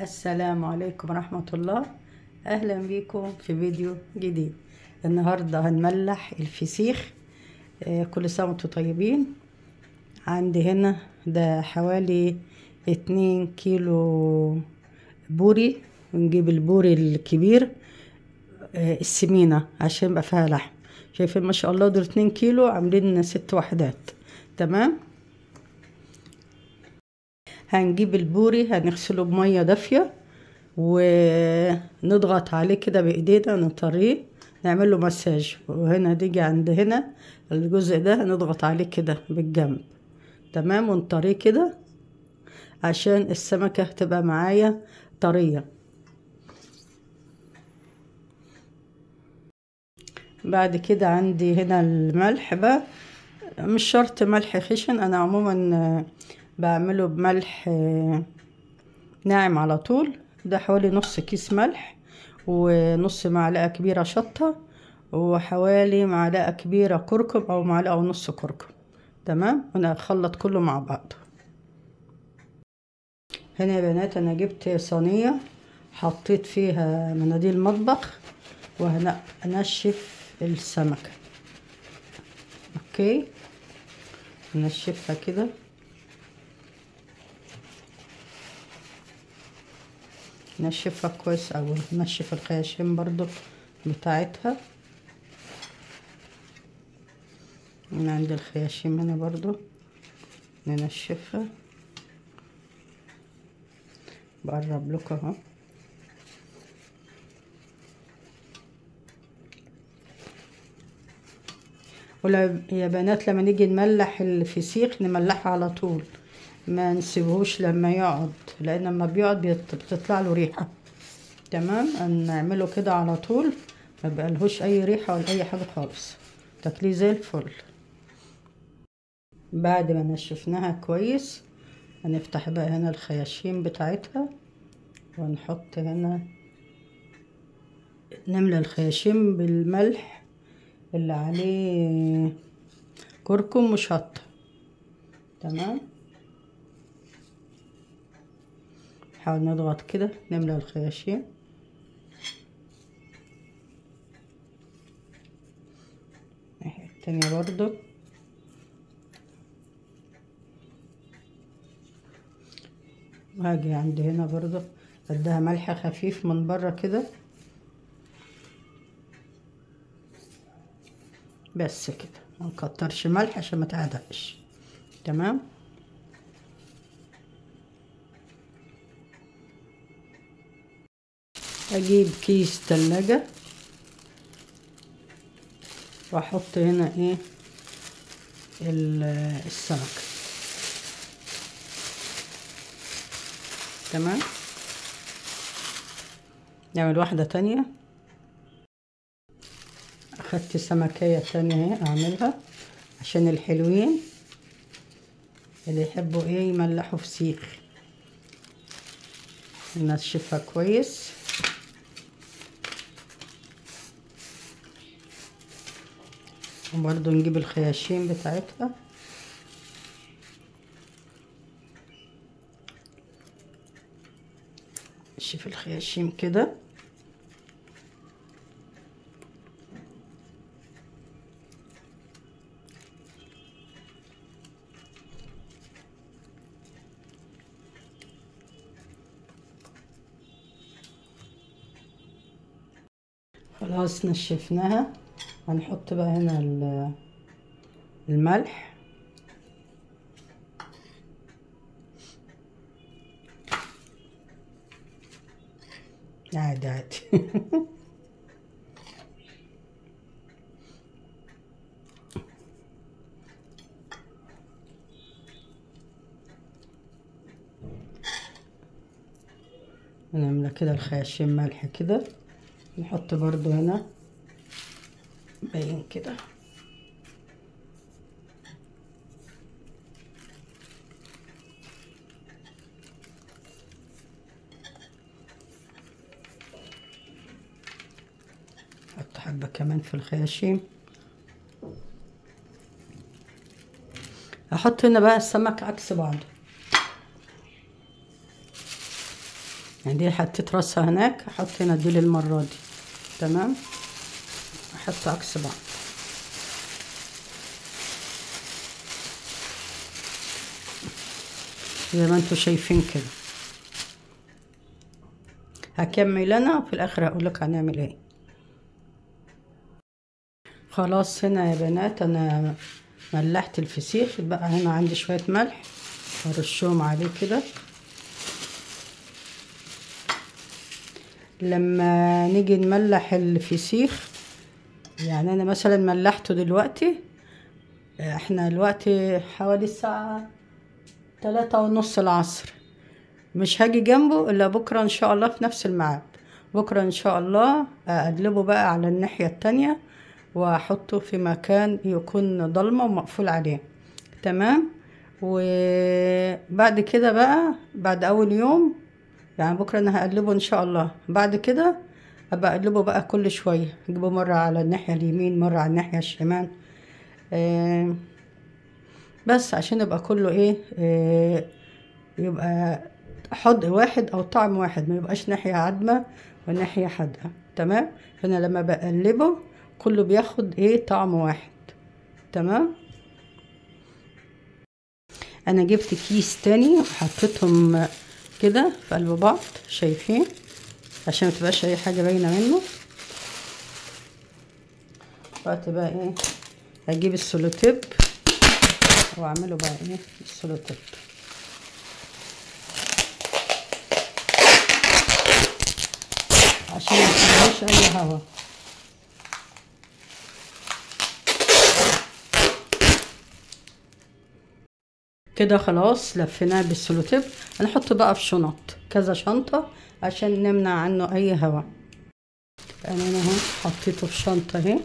السلام عليكم ورحمة الله. أهلا بكم في فيديو جديد. النهاردة هنملح الفسيخ. كل سنة وانتم طيبين. عندي هنا ده حوالي 2 كيلو بوري، ونجيب البوري الكبير السمينة عشان يبقى فيها لحم. شايفين ما شاء الله دول 2 كيلو عاملين 6 وحدات. تمام. هنجيب البوري هنغسله بمية دافية ونضغط عليه كده بايدينا، نطريه، نعمل له مساج. وهنا تيجي عند هنا الجزء ده هنضغط عليه كده بالجنب. تمام. ونطريه كده عشان السمكة تبقى معايا طرية. بعد كده عندي هنا الملح بقى، مش شرط ملح خشن، انا عموما بعمله بملح ناعم على طول. ده حوالي نص كيس ملح، ونص معلقة كبيرة شطة، وحوالي معلقة كبيرة كركم او معلقة ونص كركم. تمام. وانا اخلط كله مع بعض. هنا يا بنات انا جبت صينية حطيت فيها مناديل مطبخ وهنشف السمكة. اوكي، نشفها كده. نشفها كويس اوي، نشف الخياشيم برضو بتاعتها. من عند الخياشيم هنا برضو ننشفها. بقرب لكم اهو. يا بنات لما نيجي نملح الفسيخ نملحه على طول، ما نسيبهوش لما يقعد، لان لما بيقعد بتطلع له ريحه. تمام. نعمله كده على طول، ما بقالهوش اي ريحه ولا اي حاجه خالص، تاكليه زي الفل. بعد ما نشفناها كويس هنفتح بقى هنا الخياشيم بتاعتها ونحط هنا، نملى الخياشيم بالملح اللي عليه كركم وشطة. تمام. نحاول نضغط كده نملى الخياشيم. الناحية التانية برضو. وهاجي عند هنا برضو بديها ملح خفيف من بره كده بس كده، ما نكترش ملح عشان ما تعدقش. تمام. اجيب كيس تلاجة واحط هنا ايه السمك. تمام. نعمل واحدة تانية. اخدت سمكية تانية اهي اعملها عشان الحلوين اللي يحبوا ايه يملحوا فسيخ. ننشفها كويس. وبرضو نجيب الخياشيم بتاعتها. نشوف الخياشيم كده. خلاص نشفناها. هنحط بقى هنا الملح. عادي عادي. نملى كده الخياشيم ملح كده. نحط برضو هنا باين كده. نحط حبة كمان في الخياشيم. احط هنا بقى السمك عكس بعضه. يعني دي حطيت راسها هناك، احط هنا دي المرة دي. تمام، احط عكس بعض. زي ما انتوا شايفين كده. هكمل انا وفي الاخر هقولك هنعمل ايه. خلاص هنا يا بنات انا ملحت الفسيخ. بقى هنا عندي شوية ملح هرشهم عليه كده. لما نيجي نملح الفسيخ، يعني انا مثلا ملحته دلوقتي، احنا دلوقتي حوالي الساعة 3:30 العصر. مش هاجي جنبه الا بكرة ان شاء الله في نفس الميعاد. بكرة ان شاء الله اقلبه بقى على الناحية التانية واحطه في مكان يكون ضلمة ومقفول عليه. تمام. وبعد كده بقى بعد اول يوم، يعني بكرة انا هقلبه ان شاء الله. بعد كده ابقى اقلبه بقى كل شوية، اجيبه مرة على الناحية اليمين مرة على الناحية الشمال. بس عشان يبقى كله ايه، يبقى حد واحد او طعم واحد، ما يبقاش ناحية عدمة وناحية حادقة. تمام. فانا لما بقلبه كله بياخد ايه طعم واحد. تمام. انا جبت كيس تاني وحطيتهم كده في قلب بعض، شايفين، عشان ما تبقاش اي حاجة باينة منه. وقت بقى ايه هجيب السولوتيب واعمله بقى ايه السولوتيب. عشان ما يخليش اي هوا. كده خلاص لفيناه بالسولوتيب. هنحطه بقى في شنط، كذا شنطة عشان نمنع عنه اي هوا. انا اهو حطيته في شنطة اهي،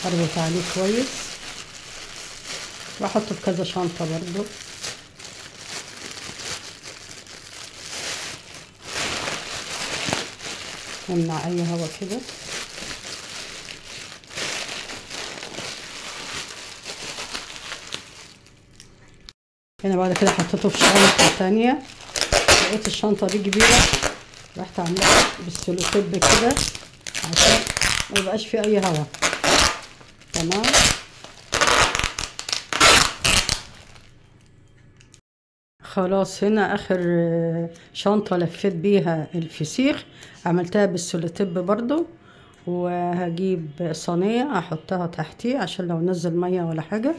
اربط عليه كويس واحطه في كذا شنطة برضو. نمنع اي هوا كده. هنا بعد كده حطيته في شنطة تانية. لقيت الشنطة دي كبيرة، رحت عاملاها بالسولوتيب كده عشان ما يبقاش فيه اي هوا. تمام. خلاص هنا اخر شنطة لفيت بيها الفسيخ، عملتها بالسولوتيب برضو. وهجيب صينية احطها تحتيه عشان لو نزل مية ولا حاجة.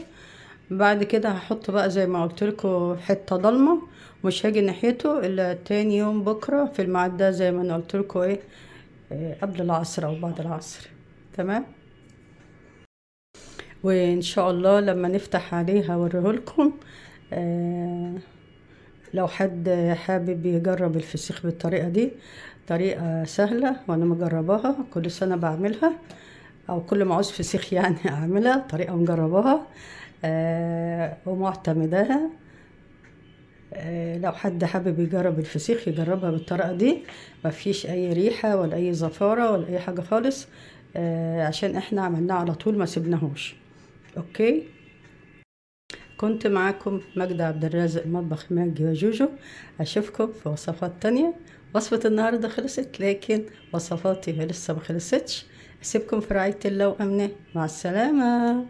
بعد كده هحط بقى زي ما قلت لكم حته ضلمه، مش هاجي ناحيته الا تاني يوم بكره في الميعاد ده زي ما انا قلت لكم ايه، قبل العصر او بعد العصر. تمام. وان شاء الله لما نفتح عليه هوريهولكم. لو حد حابب يجرب الفسيخ بالطريقه دي، طريقه سهله وانا مجرباها كل سنه بعملها، او كل ما عاوز فسيخ يعني اعملها، طريقه مجرباها ومعتمداها. لو حد حابب يجرب الفسيخ يجربها بالطريقة دي، مفيش اي ريحة ولا اي زفارة ولا اي حاجة خالص. عشان احنا عملناه على طول ما سبناهوش. اوكي. كنت معاكم ماجدة عبد الرازق، مطبخ ماجي وجوجو. اشوفكم في وصفات تانية. وصفة النهاردة خلصت، لكن وصفاتي لسه ما خلصتش. اسيبكم في رعاية الله وامنه. مع السلامة.